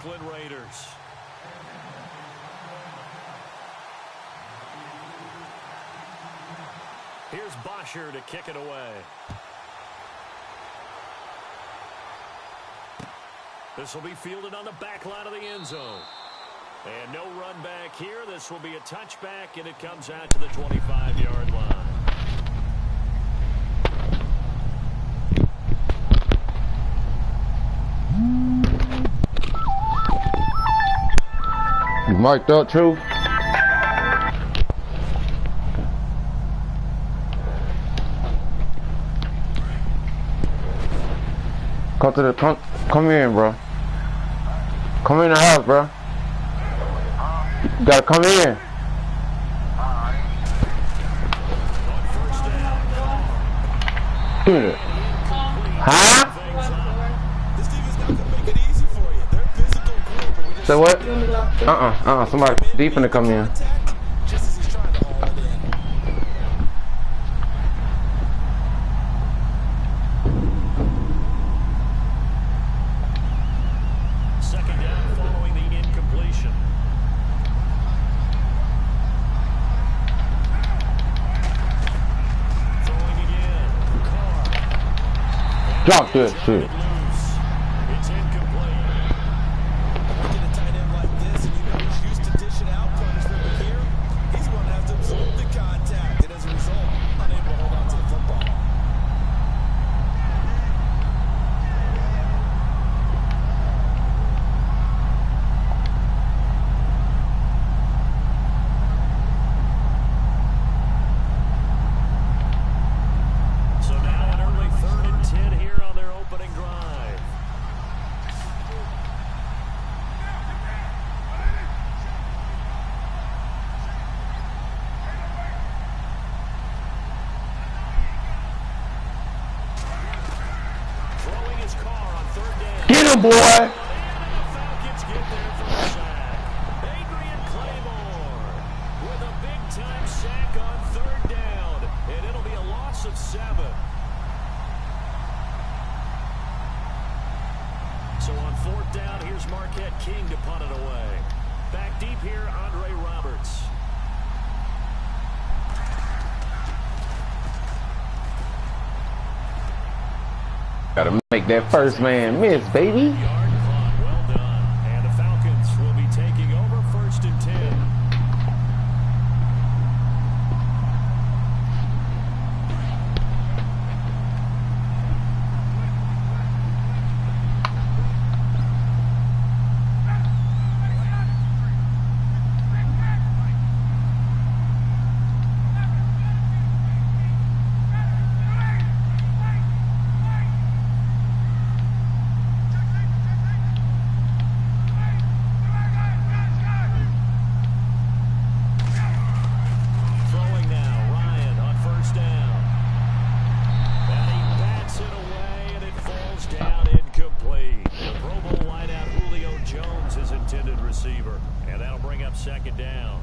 Oakland Raiders. Here's Bosher to kick it away. This will be fielded on the back line of the end zone. And no run back here. This will be a touchback, and it comes out to the 25-yard line. You marked up, True? Come in, bro. Come in the house, bro. You gotta come in. Give me that. Huh? So what? Somebody deep in to come in. Second down following the incompletion. Throwing again. Carr. Drop that shit. It's incomplete. Look at a tight end like this, and you know he's used to dishing out punishment here. He's going to have to absorb the contact, and as a result, unable to hold on to the football. So now an early 3rd and 10 here on their opening drive. Throwing his car on 3rd down. Get him, boy! And the Falcons get there for the sack. Adrian Claymore with a big-time sack on 3rd down. And it'll be a loss of 7. So on 4th down, here's Marquette King to punt it away. Back deep here, Andre Roberts. Gotta make that first man miss, baby. Yard clock, well done. And the Falcons will be taking over 1st and 10. Throwing now, Ryan on 1st down. And he bats it away, and it falls down incomplete. The Pro Bowl wideout Julio Jones is intended receiver, and that'll bring up 2nd down.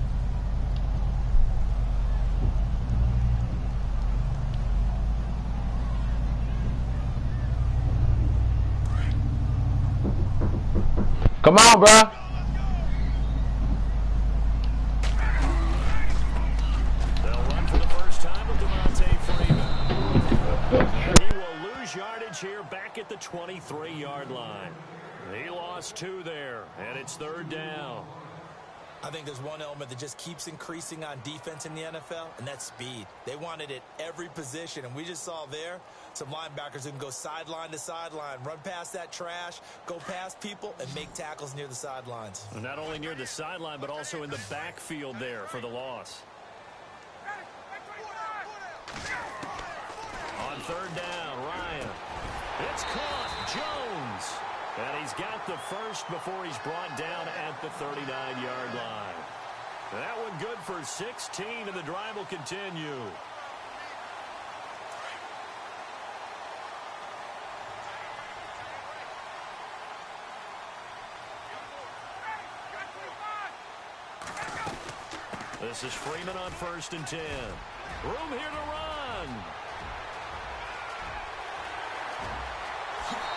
Come on, bro. They'll run for the first time with Devontae Freeman. And he will lose yardage here back at the 23-yard line. He lost 2 there, and it's 3rd down. I think there's one element that just keeps increasing on defense in the NFL, and that's speed. They want it at every position, and we just saw there some linebackers who can go sideline to sideline, run past that trash, go past people, and make tackles near the sidelines. And not only near the sideline, but also in the backfield there for the loss. On 3rd down, Ryan. It's caught. Jones. And he's got the first before he's brought down at the 39-yard line. That one good for 16, and the drive will continue. This is Freeman on 1st and 10. Room here to run.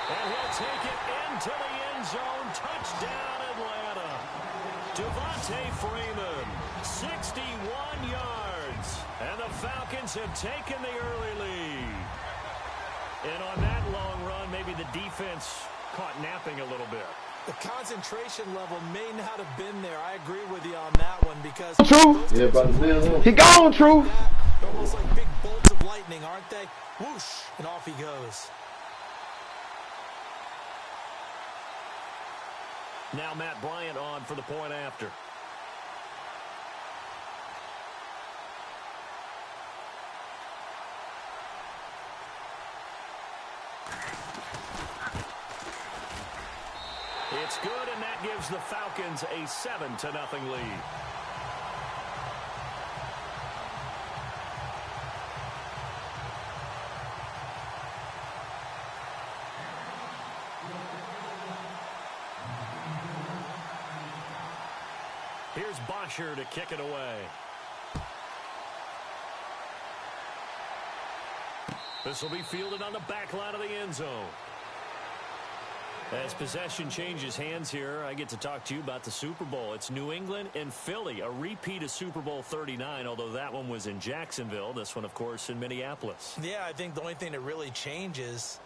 And he'll take it into the end zone. Touchdown, Devontae Freeman, 61 yards. And the Falcons have taken the early lead. And on that long run, maybe the defense caught napping a little bit. The concentration level may not have been there. I agree with you on that one because... True. Yeah, brother. He gone, True. They're almost like big bolts of lightning, aren't they? Whoosh, and off he goes. Now Matt Bryant on for the point after. It's good, and that gives the Falcons a 7-0 lead. Here's Bosher to kick it away. This will be fielded on the back line of the end zone. As possession changes hands here, I get to talk to you about the Super Bowl. It's New England and Philly, a repeat of Super Bowl 39, although that one was in Jacksonville. This one, of course, in Minneapolis. Yeah, I think the only thing that really changes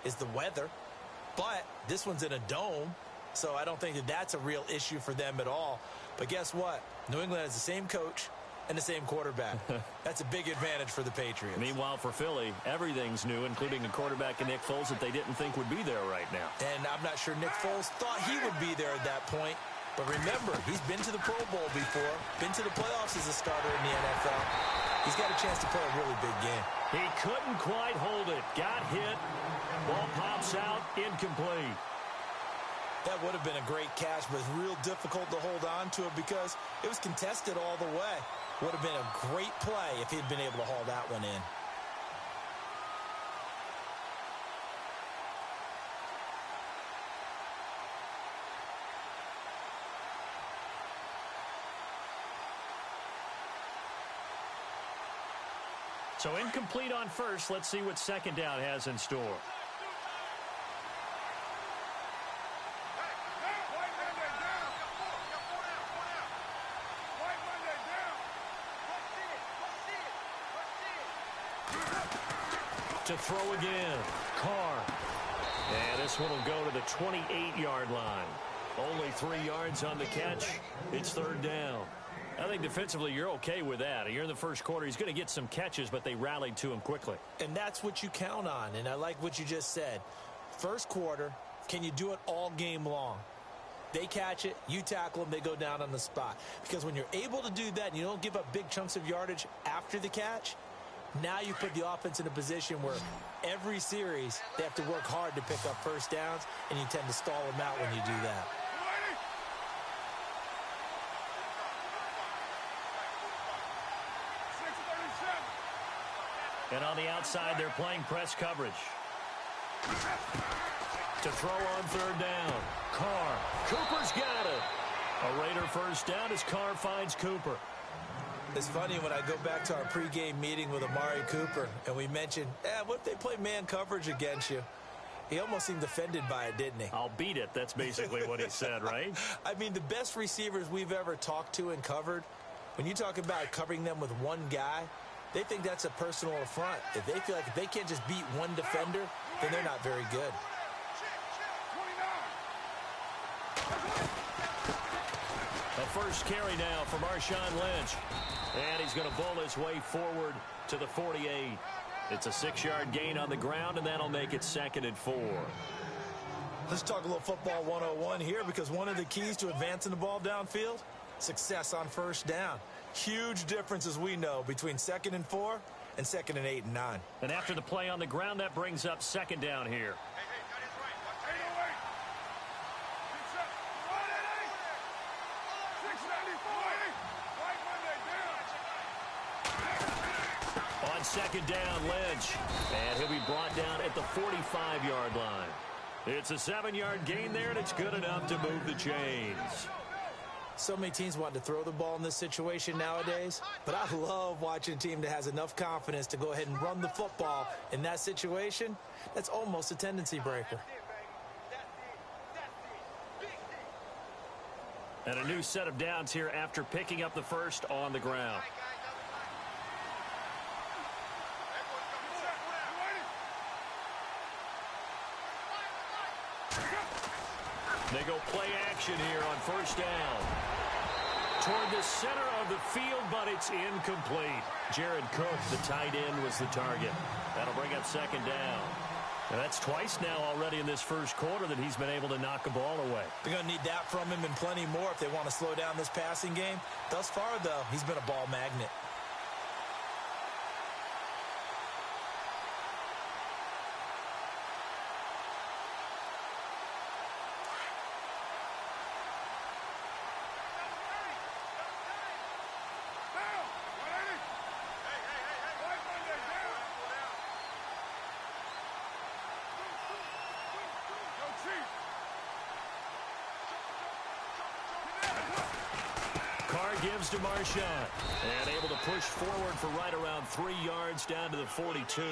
is the weather. But this one's in a dome, so I don't think that that's a real issue for them at all. But guess what? New England has the same coach and the same quarterback. That's a big advantage for the Patriots. Meanwhile, for Philly, everything's new, including a quarterback in Nick Foles that they didn't think would be there right now. And I'm not sure Nick Foles thought he would be there at that point. But remember, he's been to the Pro Bowl before, been to the playoffs as a starter in the NFL. He's got a chance to play a really big game. He couldn't quite hold it. Got hit. Ball pops out. Incomplete. That would have been a great catch, but it's real difficult to hold on to it because it was contested all the way. Would have been a great play if he'd been able to haul that one in. So incomplete on first. Let's see what second down has in store. To throw again, Carr. And this one will go to the 28-yard line. Only 3 yards on the catch. It's third down. I think defensively you're okay with that. You're in the first quarter. He's going to get some catches, but they rallied to him quickly. And that's what you count on, and I like what you just said. First quarter, can you do it all game long? They catch it, you tackle them, they go down on the spot. Because when you're able to do that and you don't give up big chunks of yardage after the catch, now you put the offense in a position where every series they have to work hard to pick up first downs, and you tend to stall them out when you do that. And on the outside, they're playing press coverage. To throw on third down, Carr. Cooper's got it. A Raider first down as Carr finds Cooper. It's funny when I go back to our pregame meeting with Amari Cooper, and we mentioned, what if they play man coverage against you? He almost seemed offended by it, didn't he? I'll beat it. That's basically what he said, right? I mean, the best receivers we've ever talked to and covered, when you talk about covering them with one guy, they think that's a personal affront. If they feel like if they can't just beat one defender, then they're not very good. A first carry now for Marshawn Lynch. And he's going to bowl his way forward to the 48. It's a 6-yard gain on the ground, and that'll make it 2nd and 4. Let's talk a little football 101 here, because one of the keys to advancing the ball downfield, success on first down. Huge difference, as we know, between 2nd and 4 and 2nd and 8 and 9. And after the play on the ground, that brings up 2nd down here. On 2nd down, Lynch. And he'll be brought down at the 45-yard line. It's a 7-yard gain there, and it's good enough to move the chains. So many teams want to throw the ball in this situation nowadays, but I love watching a team that has enough confidence to go ahead and run the football in that situation. That's almost a tendency breaker. And a new set of downs here after picking up the first on the ground. They go play action here on first down. Toward the center of the field, but it's incomplete. Jared Cook, the tight end, was the target. That'll bring up second down. And that's twice now already in this first quarter that he's been able to knock a ball away. They're going to need that from him and plenty more if they want to slow down this passing game. Thus far, though, he's been a ball magnet. Gives to Marshawn, and able to push forward for right around 3 yards down to the 42.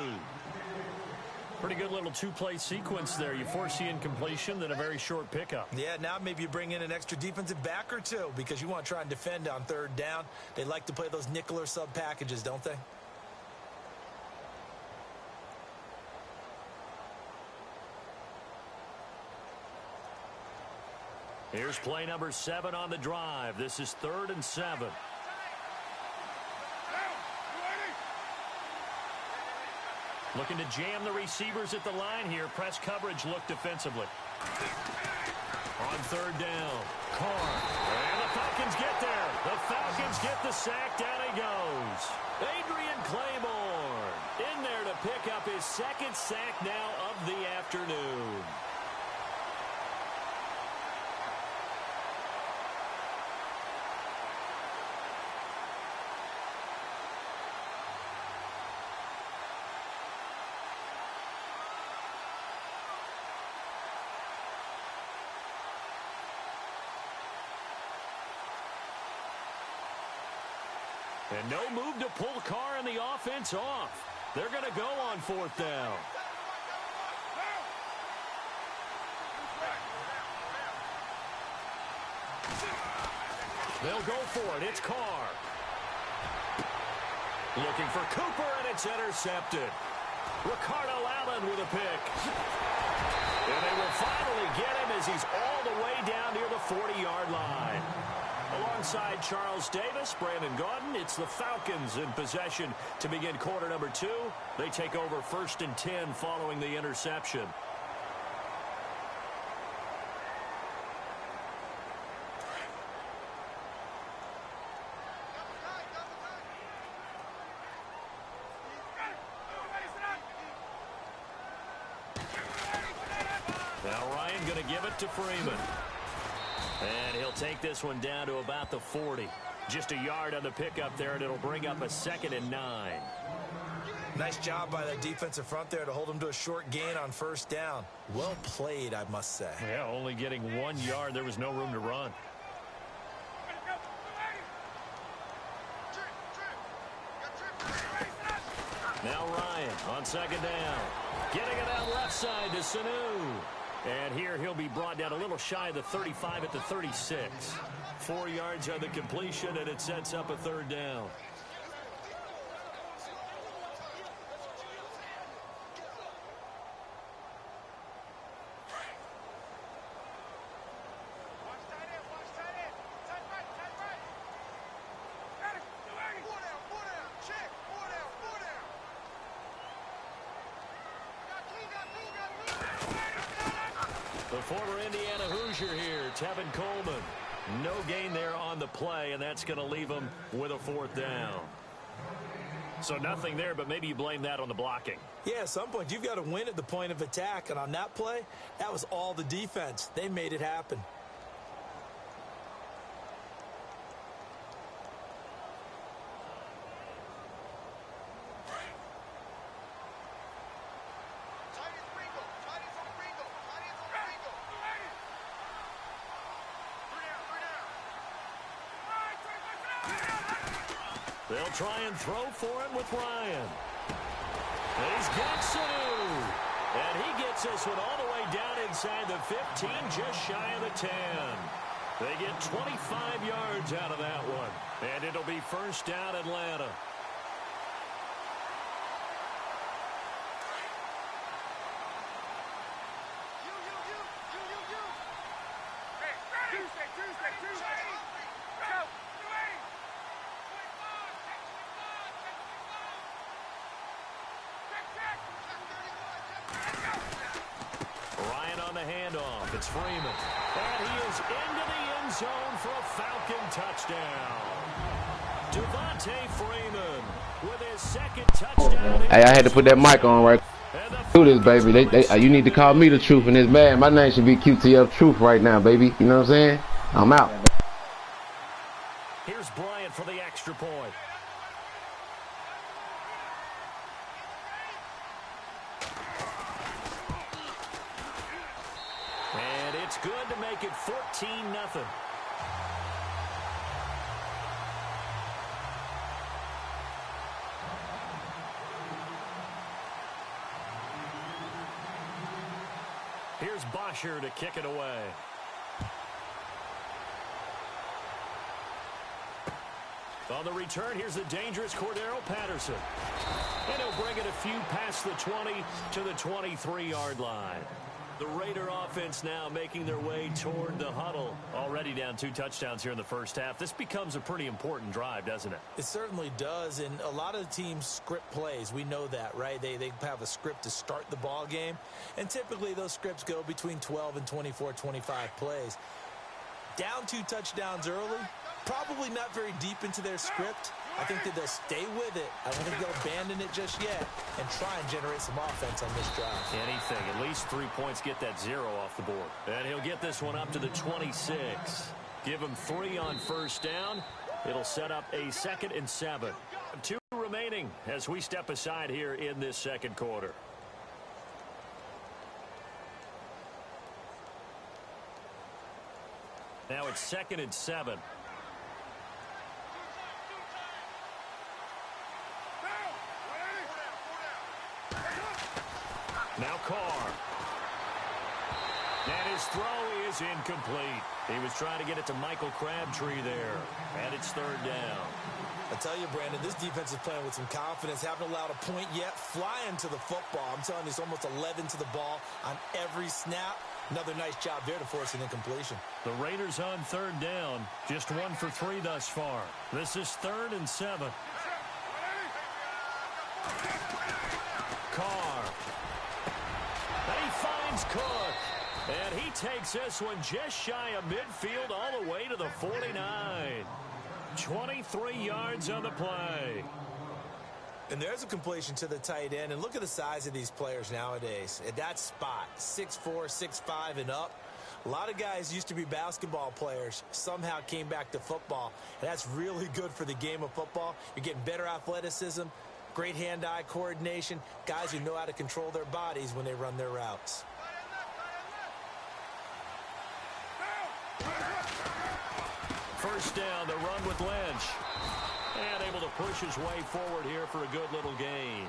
Pretty good little two-play sequence there. You force the incompletion, then a very short pickup. Yeah, now maybe you bring in an extra defensive back or two because you want to try and defend on third down. They like to play those nickel or sub packages, don't they? Here's play number 7 on the drive. This is 3rd and 7. Looking to jam the receivers at the line here. Press coverage look defensively. On 3rd down, Carr. And the Falcons get there. The Falcons get the sack. Down he goes. Adrian Claiborne in there to pick up his 2nd sack now of the afternoon. And no move to pull Carr and the offense off. They're going to go on 4th down. They'll go for it. It's Carr. Looking for Cooper, and it's intercepted. Ricardo Allen with a pick. And they will finally get him as he's all the way down near the 40-yard line. Alongside Charles Davis, Brandon Gaudin, it's the Falcons in possession to begin quarter number 2. They take over 1st and 10 following the interception. Now Ryan going to give it to Freeman. And he'll take this one down to about the 40. Just a yard on the pickup there, and it'll bring up a 2nd and 9. Nice job by that defensive front there to hold him to a short gain on 1st down. Well played, I must say. Yeah, only getting 1 yard. There was no room to run. Now Ryan on 2nd down. Getting it out left side to Sanu. And here he'll be brought down a little shy of the 35 at the 36. 4 yards on the completion, and it sets up a 3rd down. The former Indiana Hoosier here, Tevin Coleman. No gain there on the play, and that's going to leave him with a 4th down. So nothing there, but maybe you blame that on the blocking. Yeah, at some point you've got to win at the point of attack, and on that play, that was all the defense. They made it happen. They'll try and throw for it with Ryan. He's got Sanu. And he gets this one all the way down inside the 15, just shy of the 10. They get 25 yards out of that one. And it'll be first down Atlanta. Ryan on the handoff. It's Freeman. And he is into the end zone for a Falcon touchdown. Devontae Freeman with his second touchdown. Hey, I had to put that mic on right. Do this, baby. You need to call me the truth in this man. My name should be QTF Truth right now, baby. You know what I'm saying? I'm out. Here's Bryant for the extra point. And it's good to make it 14-0. Here's Bosher to kick it away. On the return, here's the dangerous Cordero Patterson. And he'll bring it a few past the 20 to the 23-yard line. The Raider offense now making their way toward the huddle. Already down 2 touchdowns here in the first half. This becomes a pretty important drive, doesn't it? It certainly does, and a lot of teams script plays. We know that, right? They have a script to start the ball game, and typically those scripts go between 12 and 24, 25 plays. Down 2 touchdowns early, probably not very deep into their script. I think that they'll stay with it. I don't think they'll abandon it just yet and try and generate some offense on this drive. Anything. At least 3 points get that 0 off the board. And he'll get this one up to the 26. Give him 3 on first down. It'll set up a 2nd and 7. 2 remaining as we step aside here in this second quarter. Now it's 2nd and 7. Now Carr. And his throw is incomplete. He was trying to get it to Michael Crabtree there. And it's 3rd down. I tell you, Brandon, this defense is playing with some confidence. Haven't allowed a point yet. Flying to the football. I'm telling you, it's almost 11 to the ball on every snap. Another nice job there to force an incompletion. The Raiders on 3rd down. Just 1 for 3 thus far. This is 3rd and 7. Carr. And he finds Cook. And he takes this one just shy of midfield all the way to the 49. 23 yards on the play. And there's a completion to the tight end. And look at the size of these players nowadays. At that spot, 6'4", 6'5", and up. A lot of guys used to be basketball players, somehow came back to football. And that's really good for the game of football. You're getting better athleticism, great hand-eye coordination, guys who know how to control their bodies when they run their routes. First down, the run with Lynch. And able to push his way forward here for a good little gain.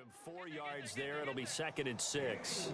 him 4 yards there. It'll be 2nd and 6.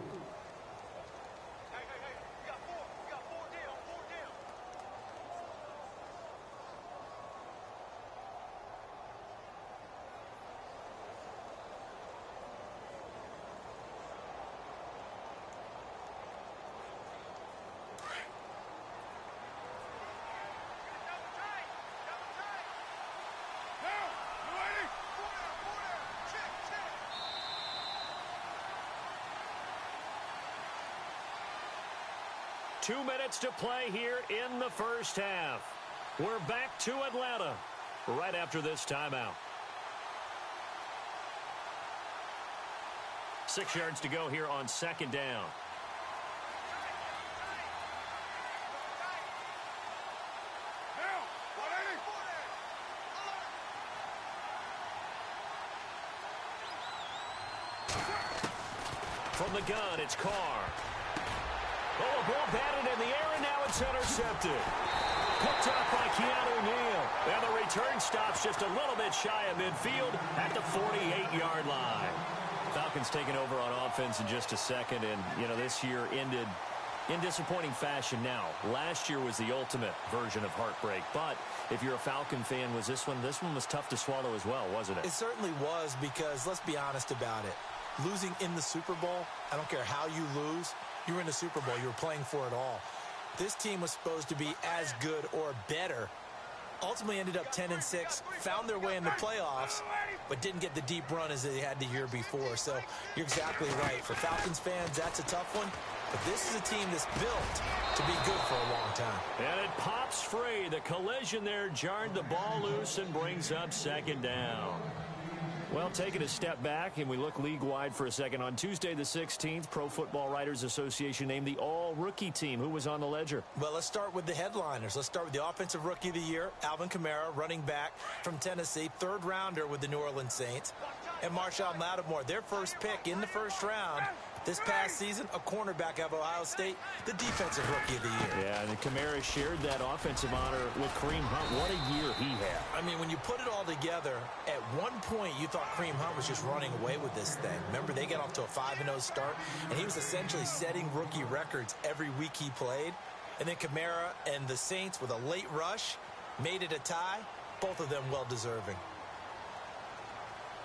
Two minutes to play here in the first half. We're back to Atlanta right after this timeout. 6 yards to go here on 2nd down. From the gun, it's Carr. Oh, a ball batted in the air, and now it's intercepted. Picked up by Keanu Neal. And the return stops just a little bit shy of midfield at the 48-yard line. Falcons taking over on offense in just a second, and, you know, this year ended in disappointing fashion now. Last year was the ultimate version of heartbreak, but if you're a Falcon fan, was this one was tough to swallow as well, wasn't it? It certainly was, because let's be honest about it. Losing in the Super Bowl, I don't care how you lose, you were in the Super Bowl. You were playing for it all. This team was supposed to be as good or better. Ultimately ended up 10-6, found their way in the playoffs, but didn't get the deep run as they had the year before. So you're exactly right. For Falcons fans, that's a tough one. But this is a team that's built to be good for a long time. And it pops free. The collision there jarred the ball loose and brings up 2nd down. Well, taking a step back, and we look league-wide for a second. On Tuesday the 16th, Pro Football Writers Association named the all-rookie team. Who was on the ledger? Well, let's start with the headliners. Let's start with the Offensive Rookie of the Year, Alvin Kamara, running back from Tennessee, 3rd rounder with the New Orleans Saints. And Marshall Lattimore, their first pick in the 1st round. This past season, a cornerback out of Ohio State, the Defensive Rookie of the Year. Yeah, and Kamara shared that offensive honor with Kareem Hunt. What a year he had. I mean, when you put it all together, at one point you thought Kareem Hunt was just running away with this thing. Remember, they got off to a 5-0 start, and he was essentially setting rookie records every week he played. And then Kamara and the Saints with a late rush made it a tie. Both of them well-deserving.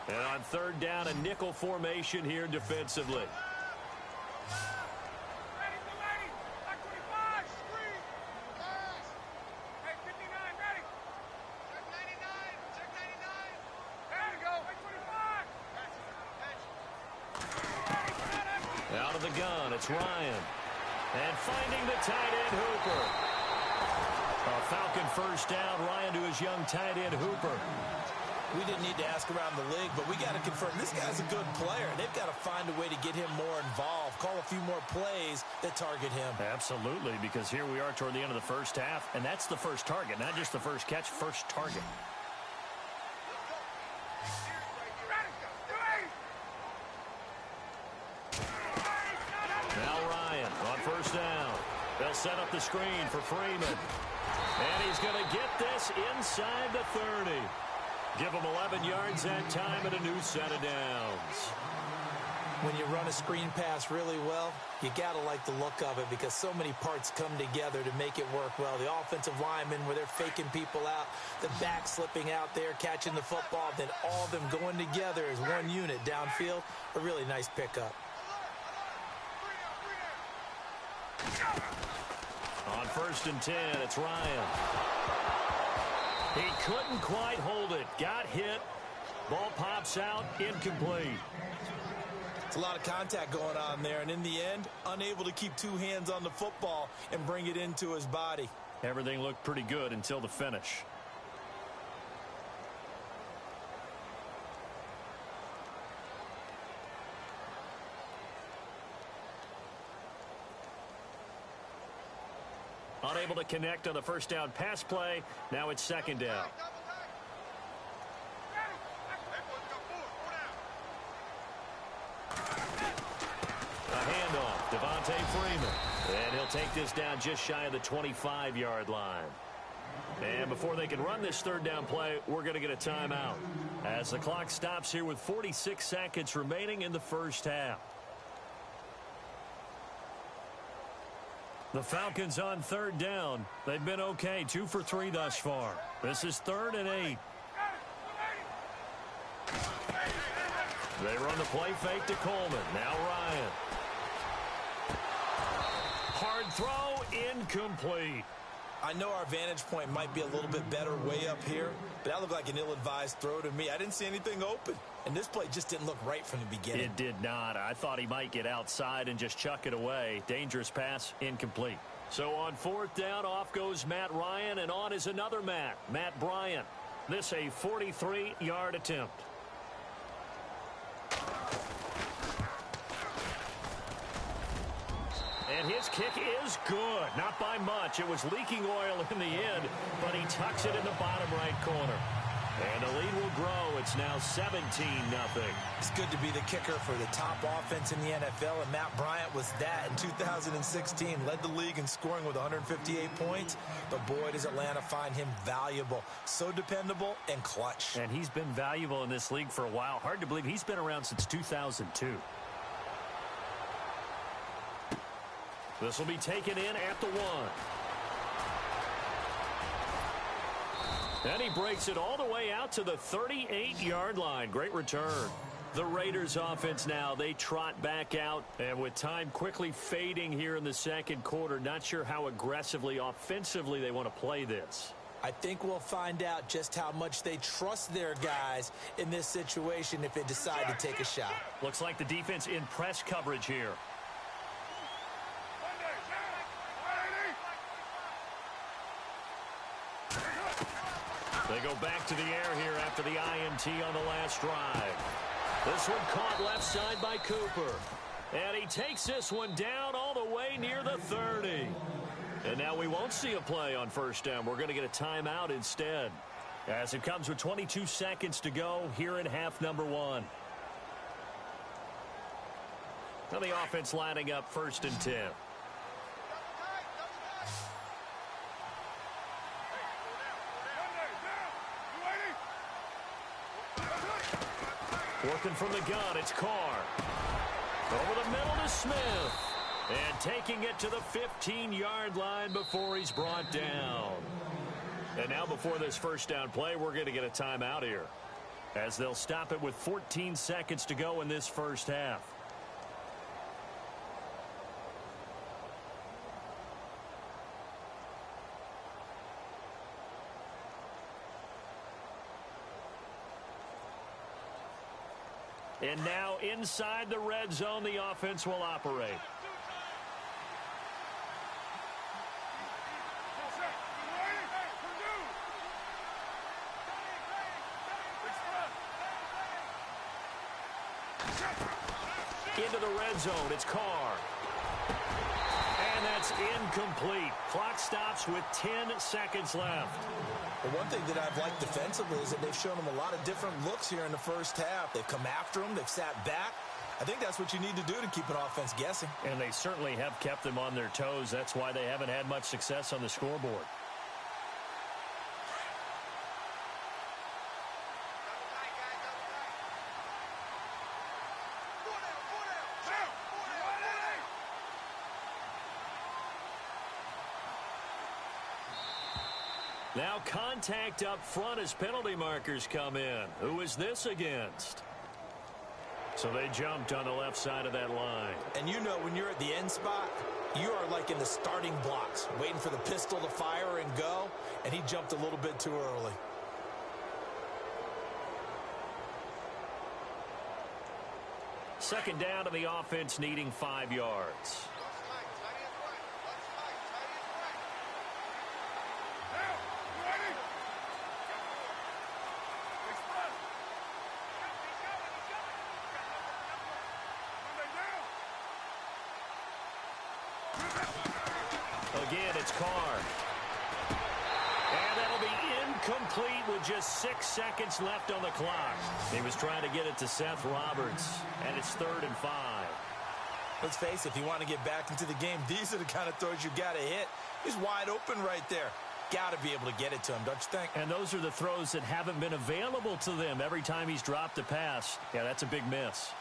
And on 3rd down, a nickel formation here defensively. Out of the gun, it's Ryan. And finding the tight end, Hooper. A Falcon 1st down, Ryan to his young tight end, Hooper. We didn't need to ask around the league, but we got to confirm this guy's a good player. They've got to find a way to get him more involved, call a few more plays that target him. Absolutely, because here we are toward the end of the first half, and that's the first target, not just the first catch, first target. Now Ryan on 1st down. They'll set up the screen for Freeman. And he's going to get this inside the 30. Give him 11 yards that time and a new set of downs. When you run a screen pass really well, you got to like the look of it because so many parts come together to make it work well. The offensive linemen, where they're faking people out, the back slipping out there, catching the football, then all of them going together as one unit downfield. A really nice pickup. On 1st and 10, it's Ryan. He couldn't quite hold it. Got hit. Ball pops out. Incomplete. It's a lot of contact going on there, and in the end, unable to keep 2 hands on the football and bring it into his body. Everything looked pretty good until the finish. Unable to connect on the 1st down pass play. Now it's 2nd down. A handoff, Devontae Freeman. And he'll take this down just shy of the 25-yard line. And before they can run this third down play, we're going to get a timeout as the clock stops here with 46 seconds remaining in the first half. The Falcons on third down. They've been okay, 2 for 3 thus far. This is 3rd and 8. They run the play fake to Coleman. Now Ryan. Hard throw, incomplete. I know our vantage point might be a little bit better way up here, but that looked like an ill-advised throw to me. I didn't see anything open, and this play just didn't look right from the beginning. It did not. I thought he might get outside and just chuck it away. Dangerous pass, incomplete. So on 4th down, off goes Matt Ryan, and on is another Matt Bryant. This a 43-yard attempt. And his kick is good. Not by much. It was leaking oil in the end, but he tucks it in the bottom right corner. And the lead will grow. It's now 17-0. It's good to be the kicker for the top offense in the NFL, and Matt Bryant was that in 2016. Led the league in scoring with 158 points. But boy, does Atlanta find him valuable. So dependable and clutch. And he's been valuable in this league for a while. Hard to believe he's been around since 2002. This will be taken in at the 1. And he breaks it all the way out to the 38-yard line. Great return. The Raiders offense now, they trot back out. And with time quickly fading here in the second quarter, not sure how aggressively, offensively they want to play this. I think we'll find out just how much they trust their guys in this situation if they decide to take a shot. Looks like the defense in press coverage here. They go back to the air here after the INT on the last drive. This one caught left side by Cooper. And he takes this one down all the way near the 30. And now we won't see a play on first down. We're going to get a timeout instead, as it comes with 22 seconds to go here in half number 1. Now the offense lining up 1st and 10. Working from the gun, it's Carr. Over the middle to Smith. And taking it to the 15-yard line before he's brought down. And now before this first down play, we're going to get a timeout here, as they'll stop it with 14 seconds to go in this first half. And now inside the red zone, the offense will operate. Into the red zone, it's Carr. And that's incomplete. Clock stops with 10 seconds left. Well, one thing that I've liked defensively is that they've shown them a lot of different looks here in the first half. They've come after them. They've sat back. I think that's what you need to do to keep an offense guessing. And they certainly have kept them on their toes. That's why they haven't had much success on the scoreboard. Now contact up front as penalty markers come in. Who is this against? So they jumped on the left side of that line. And you know, when you're at the end spot, you are like in the starting blocks, waiting for the pistol to fire and go, and he jumped a little bit too early. Second down to the offense, needing 5 yards. Again, it's Carr. And that'll be incomplete with just 6 seconds left on the clock. He was trying to get it to Seth Roberts, and it's 3rd and 5. Let's face it, if you want to get back into the game, these are the kind of throws you got to hit. He's wide open right there. got to be able to get it to him, don't you think? And those are the throws that haven't been available to them every time he's dropped a pass. Yeah, that's a big miss.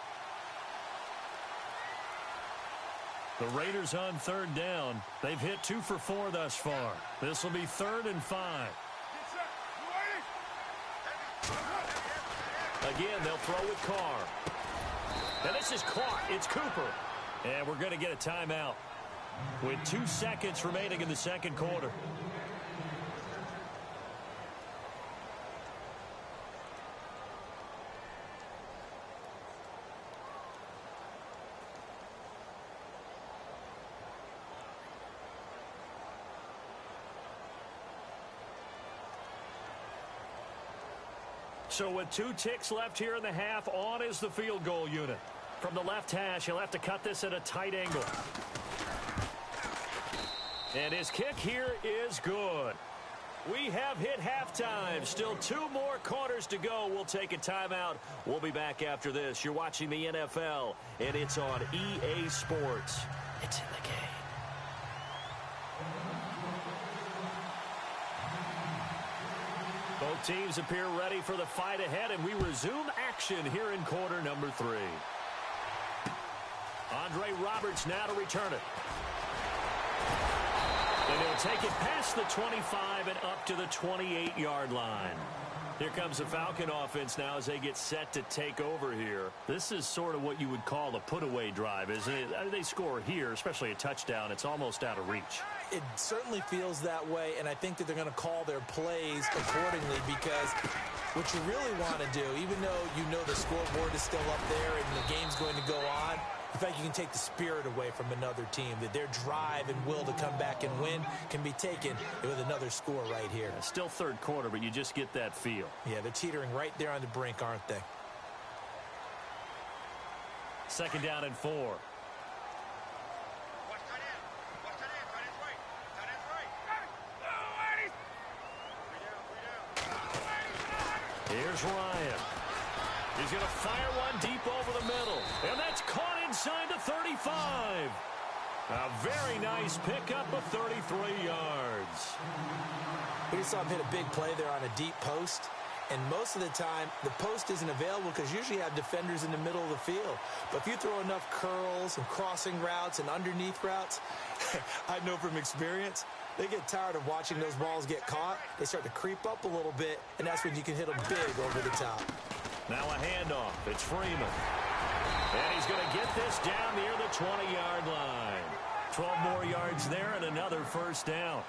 The Raiders on third down. They've hit 2 for 4 thus far. This will be 3rd and 5. Again, they'll throw with Carr. And this is caught. It's Cooper. And we're going to get a timeout with 2 seconds remaining in the second quarter. So with 2 ticks left here in the half, on is the field goal unit. From the left hash, he'll have to cut this at a tight angle. And his kick here is good. We have hit halftime. Still 2 more quarters to go. We'll take a timeout. We'll be back after this. You're watching the NFL, and it's on EA Sports. It's in the game. Both teams appear ready for the fight ahead, and we resume action here in quarter number 3. Andre Roberts now to return it. And he'll take it past the 25 and up to the 28-yard line. Here comes the Falcon offense now as they get set to take over here. This is sort of what you would call a put-away drive, isn't it? They score here, especially a touchdown. It's almost out of reach. It certainly feels that way, and I think that they're going to call their plays accordingly because what you really want to do, even though you know the scoreboard is still up there and the game's going to go on, in fact, you can take the spirit away from another team, that their drive and will to come back and win can be taken with another score right here. Yeah, still third quarter, but you just get that feel. Yeah, they're teetering right there on the brink, aren't they? 2nd down and 4. Here's Ryan. He's going to fire one deep over the middle. And that's caught inside the 35. A very nice pickup of 33 yards. We just saw him hit a big play there on a deep post. And most of the time, the post isn't available because you usually have defenders in the middle of the field. But if you throw enough curls and crossing routes and underneath routes, I know from experience, they get tired of watching those balls get caught. They start to creep up a little bit, and that's when you can hit them big over the top. Now a handoff. It's Freeman. And he's going to get this down near the 20-yard line. 12 more yards there and another first down.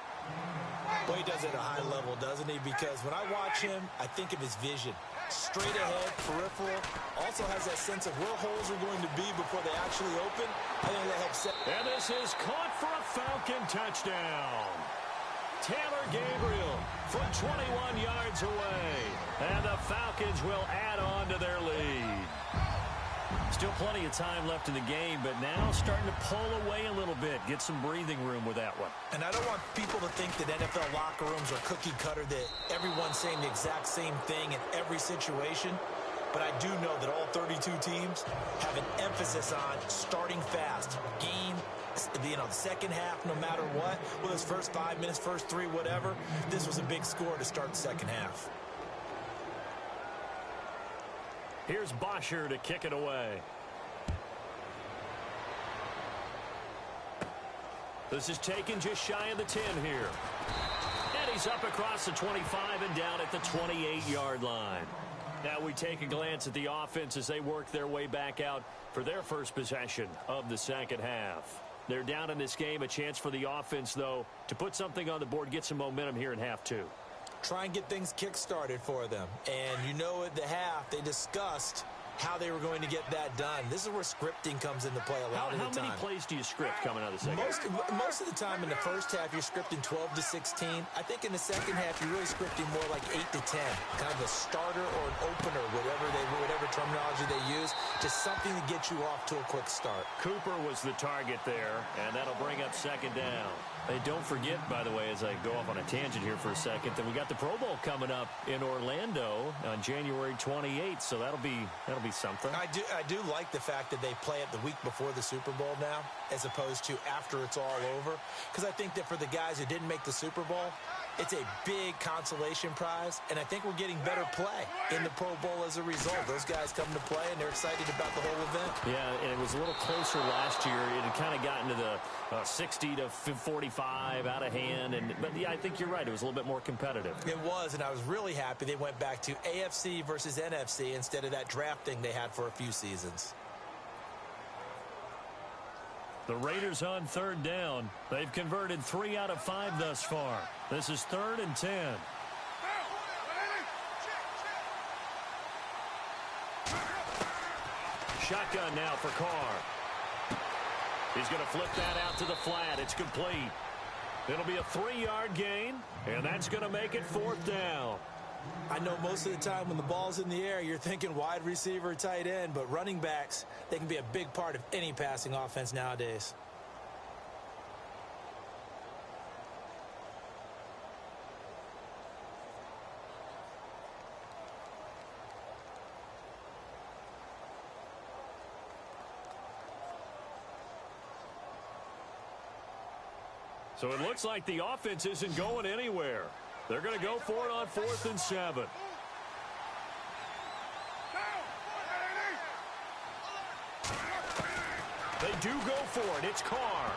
Well, he does it at a high level, doesn't he? Because when I watch him, I think of his vision. Straight ahead, peripheral. Also has that sense of where holes are going to be before they actually open. I think that helps set. And this is caught for a Falcon touchdown. Taylor Gabriel from 21 yards away. And the Falcons will add on to their lead. Still plenty of time left in the game, but now starting to pull away a little bit. Get some breathing room with that one. And I don't want people to think that NFL locker rooms are cookie cutter, that everyone's saying the exact same thing in every situation. But I do know that all 32 teams have an emphasis on starting fast. Game, the second half, no matter what. Whether it's first 5 minutes, first 3, whatever. This was a big score to start the second half. Here's Bosher to kick it away. This is taken just shy of the 10 here. And he's up across the 25 and down at the 28-yard line. Now we take a glance at the offense as they work their way back out for their first possession of the second half. They're down in this game. A chance for the offense, though, to put something on the board, get some momentum here in half 2. Try and get things kick-started for them. And you know at the half, they discussed how they were going to get that done. This is where scripting comes into play a lot of the time. How many plays do you script coming out of the second half? Most of the time in the first half, you're scripting 12 to 16. I think in the second half, you're really scripting more like 8 to 10. Kind of a starter or an opener, whatever terminology they use. Just something to get you off to a quick start. Cooper was the target there, and that'll bring up second down. Hey, don't forget, by the way, as I go off on a tangent here for a second, that we got the Pro Bowl coming up in Orlando on January 28th, so that'll be something. I do like the fact that they play it the week before the Super Bowl now, as opposed to after it's all over. Because I think that for the guys who didn't make the Super Bowl, It's a big consolation prize, and I think we're getting better play in the Pro Bowl as a result. Those guys come to play, and they're excited about the whole event. Yeah, and it was a little closer last year. It had kind of gotten to the 60 to 45 out of hand. But, yeah, I think you're right. It was a little bit more competitive. It was, and I was really happy they went back to AFC versus NFC instead of that draft thing they had for a few seasons. The Raiders on third down. They've converted 3 out of 5 thus far. This is 3rd and 10. Shotgun now for Carr. He's going to flip that out to the flat. It's complete. It'll be a 3-yard gain, and that's going to make it 4th down. I know most of the time when the ball's in the air, you're thinking wide receiver, tight end, but running backs, they can be a big part of any passing offense nowadays. So it looks like the offense isn't going anywhere. They're going to go for it on 4th and 7. They do go for it. It's Carr.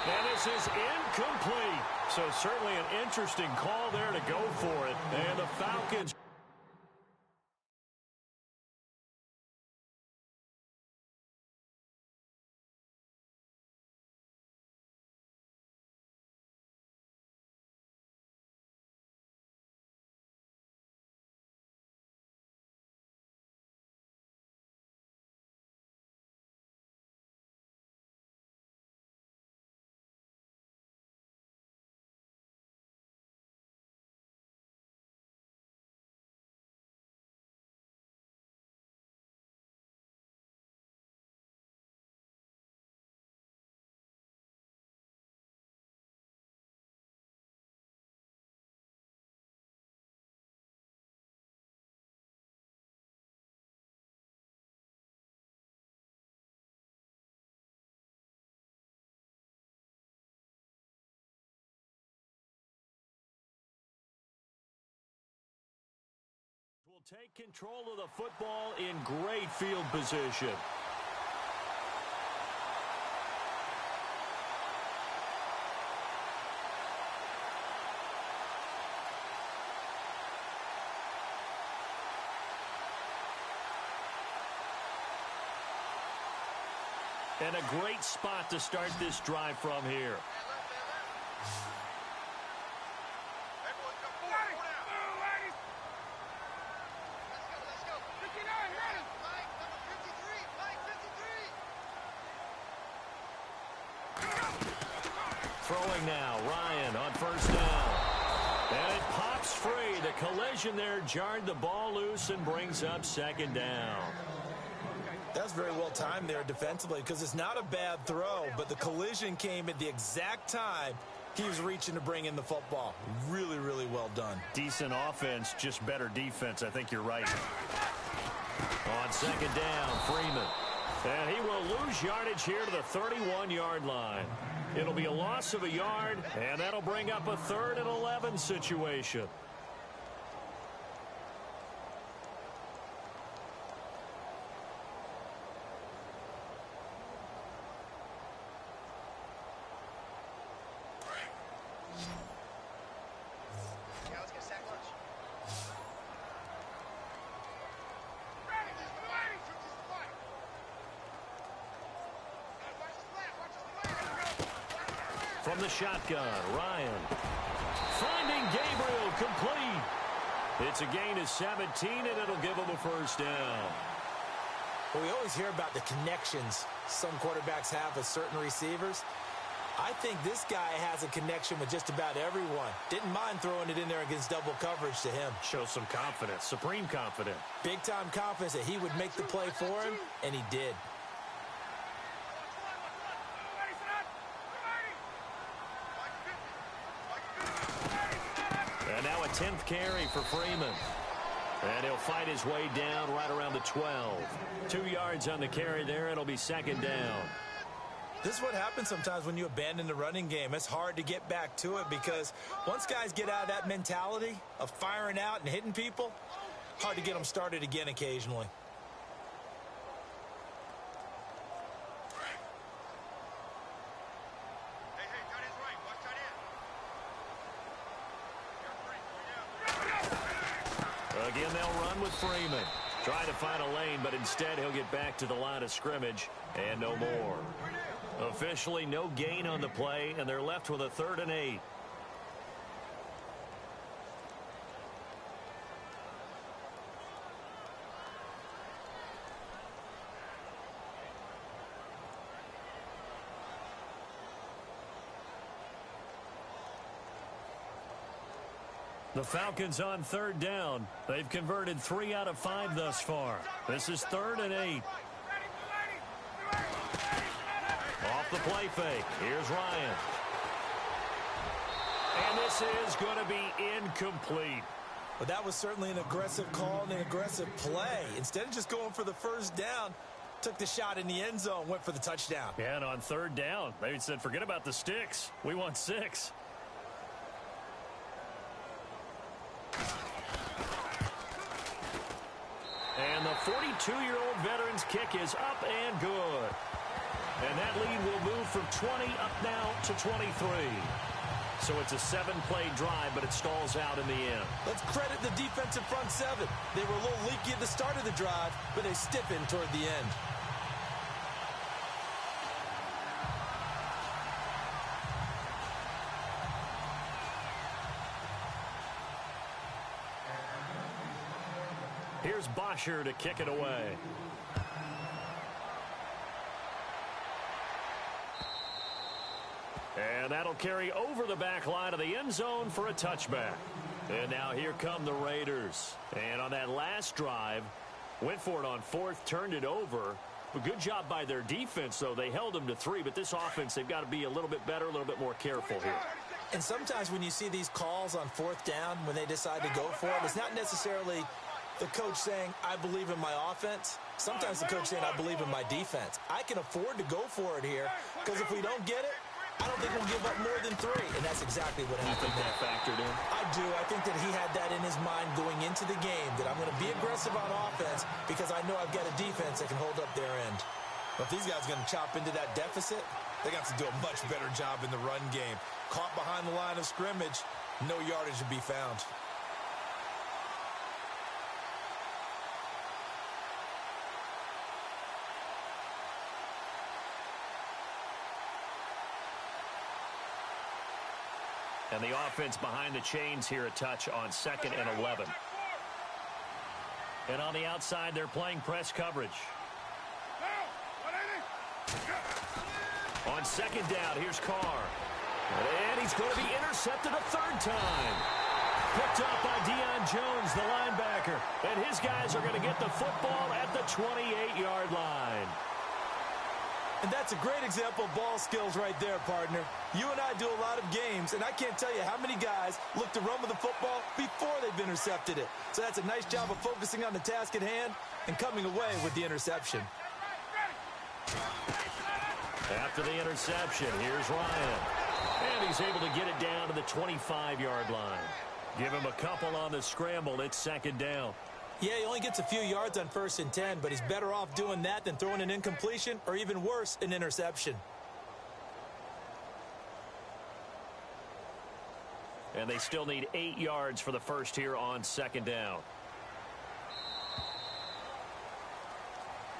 And this is incomplete. So certainly an interesting call there to go for it. And the Falcons. Will take control of the football in great field position. And a great spot to start this drive from here. Throwing now, Ryan on 1st down. And it pops free. The collision there jarred the ball loose and brings up 2nd down. That's very well timed there defensively because it's not a bad throw, but the collision came at the exact time he was reaching to bring in the football. Really, really well done. Decent offense, just better defense. I think you're right. On 2nd down, Freeman. And he will lose yardage here to the 31-yard line. It'll be a loss of a yard, and that'll bring up a 3rd and 11 situation. From the shotgun, Ryan. Finding Gabriel, complete. It's a gain of 17, and it'll give him a 1st down. Well, we always hear about the connections some quarterbacks have with certain receivers. I think this guy has a connection with just about everyone. Didn't mind throwing it in there against double coverage to him. Shows some confidence, supreme confidence. Big-time confidence that he would make the play for him, and he did. And now a 10th carry for Freeman. And he'll fight his way down right around the 12. 2 yards on the carry there. It'll be 2nd down. This is what happens sometimes when you abandon the running game. It's hard to get back to it because once guys get out of that mentality of firing out and hitting people, hard to get them started again occasionally. Again, they'll run with Freeman. Trying to find a lane, but instead he'll get back to the line of scrimmage and no more. Officially no gain on the play, and they're left with a 3rd and 8. The Falcons on 3rd down. They've converted 3 out of 5 thus far. This is 3rd and 8. Off the play fake. Here's Ryan. And this is going to be incomplete. But that was certainly an aggressive call and an aggressive play. Instead of just going for the first down, took the shot in the end zone, went for the touchdown. Yeah, and on 3rd down, they said, forget about the sticks. We want 6. And the 42-year-old veteran's kick is up and good. And that lead will move from 20 up now to 23. So it's a 7-play drive, but it stalls out in the end. Let's credit the defensive front 7. They were a little leaky at the start of the drive, but they stiffened toward the end. Here's Bosher to kick it away. And that'll carry over the back line of the end zone for a touchback. And now here come the Raiders. And on that last drive, went for it on 4th, turned it over. A good job by their defense, though. They held them to 3, but this offense, they've got to be a little bit better, a little bit more careful here. And sometimes when you see these calls on 4th down, when they decide to go for it, it's not necessarily the coach saying, I believe in my offense. Sometimes the coach saying, I believe in my defense. I can afford to go for it here because if we don't get it, I don't think we'll give up more than 3. And that's exactly what happened. You think that factored in? I do. I think that he had that in his mind going into the game, that I'm going to be aggressive on offense because I know I've got a defense that can hold up their end. But if these guys are going to chop into that deficit, they got to do a much better job in the run game. Caught behind the line of scrimmage, no yardage to be found. And the offense behind the chains here a touch on 2nd and 11. And on the outside, they're playing press coverage. On 2nd down, here's Carr. And he's going to be intercepted a 3rd time. Picked up by Deion Jones, the linebacker. And his guys are going to get the football at the 28-yard line. And that's a great example of ball skills right there, partner. You and I do a lot of games, and I can't tell you how many guys look to run with the football before they've intercepted it. So that's a nice job of focusing on the task at hand and coming away with the interception. After the interception, here's Ryan. And he's able to get it down to the 25-yard line. Give him a couple on the scramble. It's 2nd down. Yeah, he only gets a few yards on 1st and 10, but he's better off doing that than throwing an incompletion or even worse, an interception. And they still need 8 yards for the first here on 2nd down.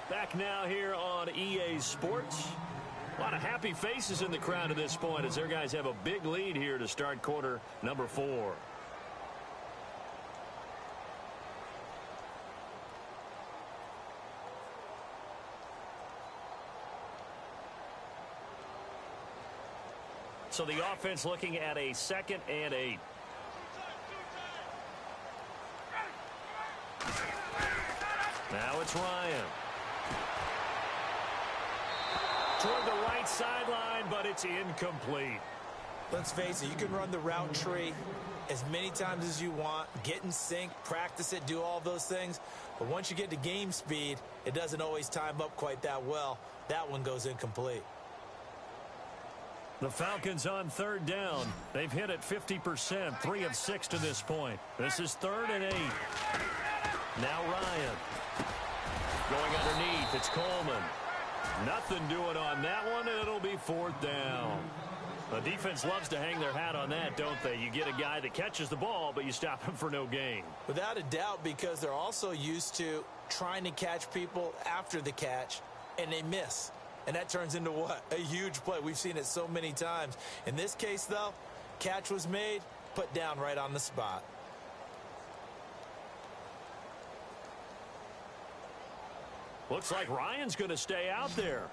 Back now here on EA Sports. A lot of happy faces in the crowd at this point as their guys have a big lead here to start quarter number 4. So the offense looking at a 2nd and 8. Now it's Ryan. Toward the right sideline, but it's incomplete. Let's face it, you can run the route tree as many times as you want, get in sync, practice it, do all those things. But once you get to game speed, it doesn't always time up quite that well. That one goes incomplete. The Falcons on third down. They've hit it 50%, 3 of 6 to this point. This is 3rd and 8. Now Ryan. Going underneath, it's Coleman. Nothing doing on that one, and it'll be 4th down. The defense loves to hang their hat on that, don't they? You get a guy that catches the ball, but you stop him for no gain. Without a doubt, because they're also used to trying to catch people after the catch, and they miss. And that turns into what? A huge play. We've seen it so many times. In this case, though, catch was made, put down right on the spot. Looks like Ryan's going to stay out there.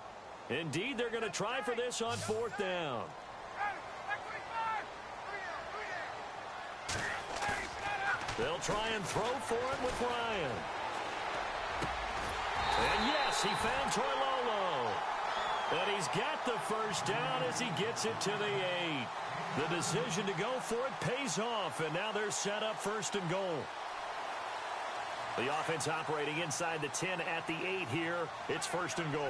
Indeed, they're going to try for this on 4th down. They'll try and throw for it with Ryan. And yes, he found Toilolo. And he's got the 1st down as he gets it to the 8. The decision to go for it pays off, and now they're set up 1st and goal. The offense operating inside the 10 at the 8 here. It's 1st and goal.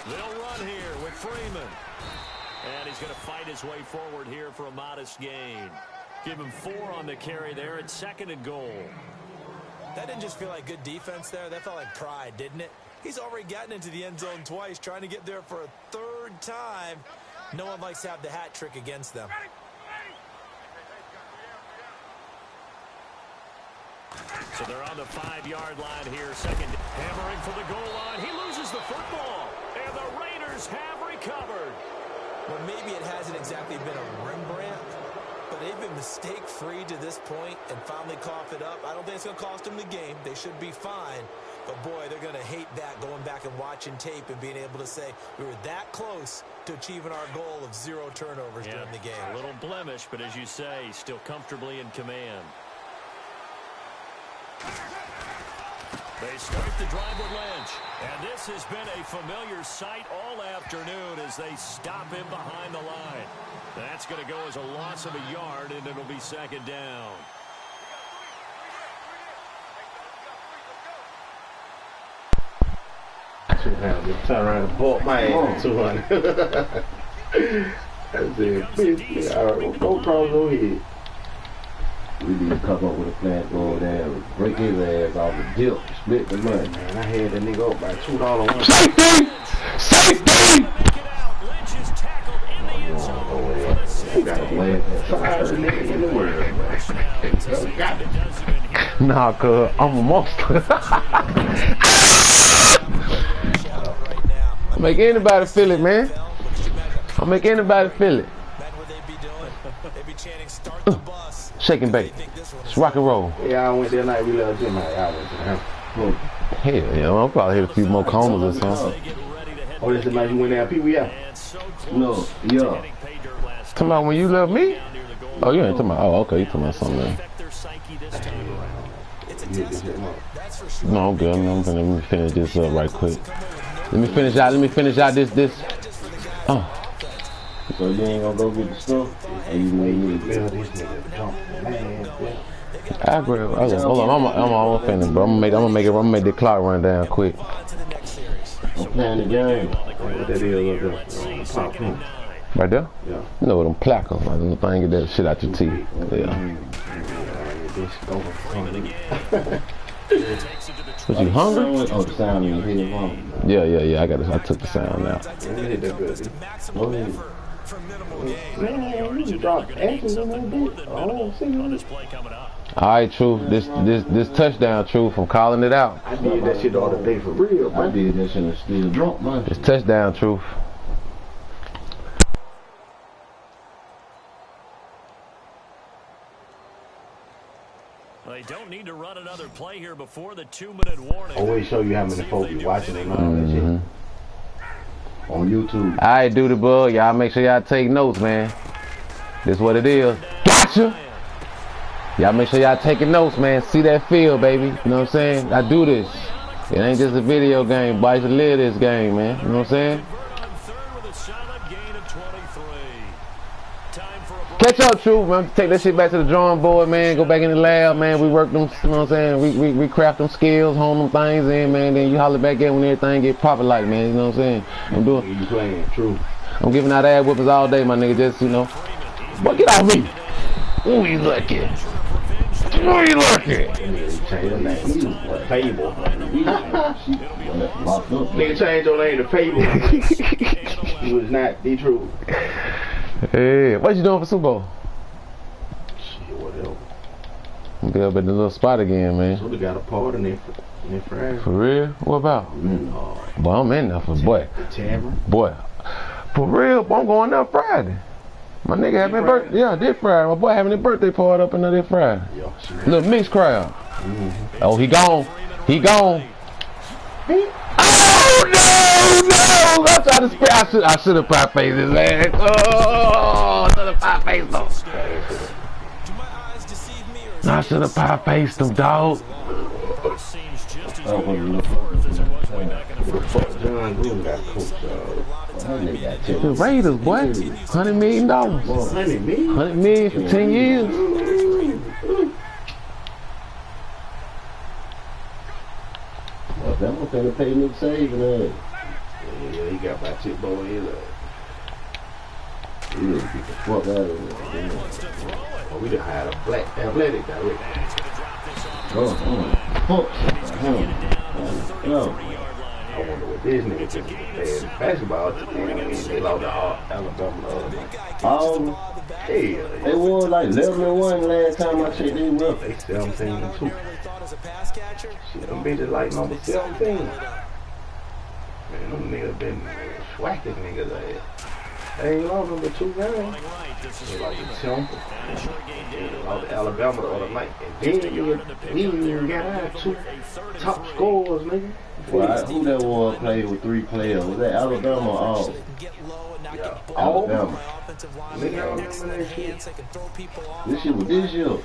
They'll run here with Freeman. And he's going to fight his way forward here for a modest gain. Give him 4 on the carry there at 2nd and goal. That didn't just feel like good defense there. That felt like pride, didn't it? He's already gotten into the end zone twice, trying to get there for a 3rd time. No one likes to have the hat trick against them. So they're on the 5-yard line here. 2nd, hammering for the goal line. He loses the football, and the Raiders have recovered. Well, maybe it hasn't exactly been a Rembrandt, but they've been mistake-free to this point and finally coughed it up. I don't think it's going to cost them the game. They should be fine. But, boy, they're going to hate that, going back and watching tape and being able to say we were that close to achieving our goal of 0 turnovers during the game. A little blemish, but as you say, still comfortably in command. They start the drive with Lynch. And this has been a familiar sight all afternoon as they stop him behind the line. That's going to go as a loss of a yard, and it'll be 2nd down. Turn around and bought my ass 200. I said, bitch, all right, go cross over here. We need to come up with a plan to go there and break his ass off the dip, split the money. Man, I had that nigga up by $2 one. Safety! Safety! You got a blast fire nigga in the world. Nah, cuz I'm a monster. I'll make anybody feel it, man. I'll make anybody feel it. Shake and bake. It's rock and roll. Yeah, I went there night. We loved him. I went to him. Hell, yeah, I'll probably hit a few more combos or something. Oh, this is the night you went there, Pee Wee out? No, yeah. Talking about when you love me? Oh, you ain't talking about. Oh, okay, you talking about something else. No, I'm good. I'm gonna finish this up right quick. Let me finish out this. Oh. So you ain't gonna go get the stuff? And you need to build this nigga jump, man. I agree. Hold on, I'm almost finished, bro. I'm gonna make the clock run down quick. I'm playing the game. What that is up there? Right there? Yeah. You know what them plackers, man. Them thing, get that shit out your teeth. Yeah. Was you hungry? Oh, the sound in your head, mom. Yeah. I took the sound out. Man, you dropped ashes on that bitch. Oh, see you. All right, Truth. This touchdown, Truth. I'm calling it out. I did that shit the other day for real, man. I did that shit and still drunk, man. This touchdown, Truth. They don't need to run another play here before the 2-minute warning. Always show you how many folks be watching and all that shit. On YouTube. All right, duty bug. Y'all make sure y'all take notes, man. This what it is. Gotcha! Y'all make sure y'all taking notes, man. See that feel, baby. You know what I'm saying? I do this. It ain't just a video game, but I used to live this game, man. You know what I'm saying? catch up, True, man. Take that shit back to the drawing board, man. Go back in the lab, man. We work them, you know what I'm saying? We craft them skills, hone them things in, man. Then you holler back in when everything get proper like, man. You know what I'm saying? I'm doing. You playing, True. I'm giving out ad whippers all day, my nigga. Just, you know. Boy, get off me. Who you looking? Who you looking? Fable. Nigga change your name to Fable. He was not the truth. Hey, what you doing for Super Bowl? Shit, whatever. I'm be up at the little spot again, man. So we got a party in Friday. For real? What about? Boy, I'm in there for boy. Tavern. Boy, for real, boy, I'm going up Friday. My nigga having a birthday. Yeah, this Friday. My boy having a birthday party up in there this Friday. Yeah, little mixed crowd. Oh, he gone. He gone. Oh no! I tried to spray. I should have pie faced his ass. Oh, I should have pie faced him. I should have pie faced him, dog. John Gruden got coached, The Raiders, boy. $100 million. $100 million? $100 million for 10 years. Well, that one finna pay Nick Saban, Yeah, he got my chip boy in there. He didn't get the fuck out of there. Oh, we done hired a black athletic director. I wonder what this nigga think is basketball team. They lost to Alabama the other night. Hell, They won like 11-1 last time I checked. They won. They 17-2. Shit, them bitches like number 17. Man, them niggas been swacking niggas ass. They ain't lost number 2 games. They lost to Temple. They lost to Alabama the other night. And then we even got our 2 top scorers, nigga. Well, who that was played with 3 players? Was that Alabama or all? Yeah. Alabama. Nigga, I remember that shit. This shit was this year.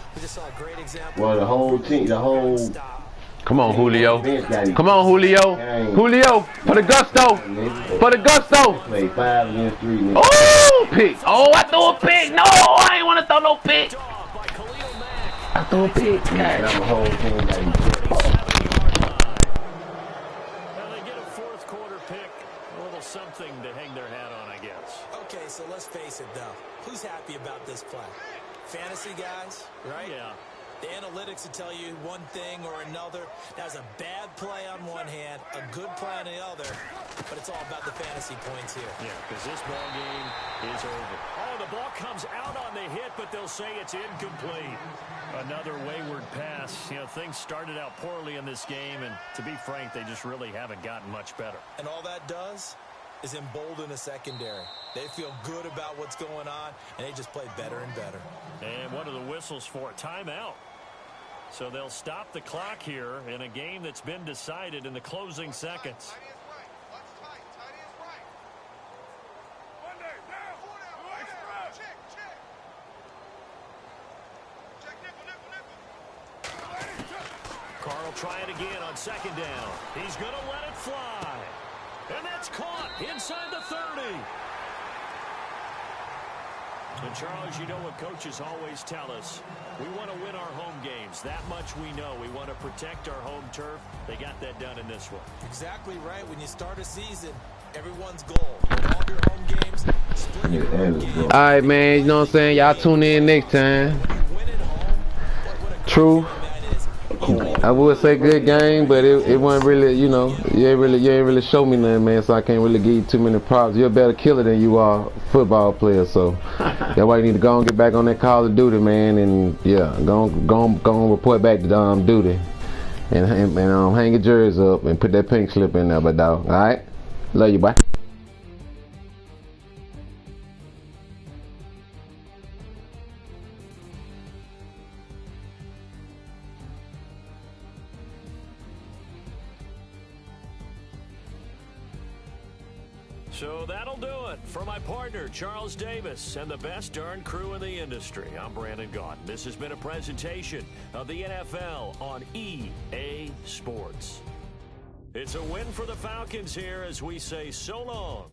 Well, the whole team, the whole Come on, Julio. bench got Come on, Julio. Julio, for the gusto. For the gusto. played 5 against 3. Nigga. Oh, pick. Oh, I threw a pick. No, I ain't want to throw no pick. I threw a pick. God. The whole team got something to hang their hat on, I guess. Okay, so let's face it, though. Who's happy about this play? Fantasy guys, right? Yeah. The analytics will tell you one thing or another. That's a bad play on one hand, a good play on the other, but it's all about the fantasy points here. Yeah, because this ball game is over. Oh, the ball comes out on the hit, but they'll say it's incomplete. Another wayward pass. You know, things started out poorly in this game, and to be frank, they just really haven't gotten much better. And all that does is embolden a secondary. They feel good about what's going on, and they just play better and better. And one of the whistles for a timeout. So they'll stop the clock here in a game that's been decided in the closing seconds. Carl trying again on second down. He's going to let it fly. And that's caught inside the 30. And Charles, you know what coaches always tell us. We want to win our home games. That much we know. We want to protect our home turf. They got that done in this one. Exactly right. When you start a season, everyone's goal. Win all your home games, split your home games. All right, man. You know what I'm saying? Y'all tune in next time. Win at home. True. I would say good game, but it wasn't really, you know, you ain't really show me nothing, man, so I can't really give you too many props. You're a better killer than you are football player, so that's why you need to go and get back on that Call of Duty, man, and yeah, go on report back to duty, and hang your jersey up and put that pink slip in there, but dog, all right? Love you, boy. So that'll do it for my partner, Charles Davis, and the best darn crew in the industry. I'm Brandon Gaudin. This has been a presentation of the NFL on EA Sports. It's a win for the Falcons here as we say so long.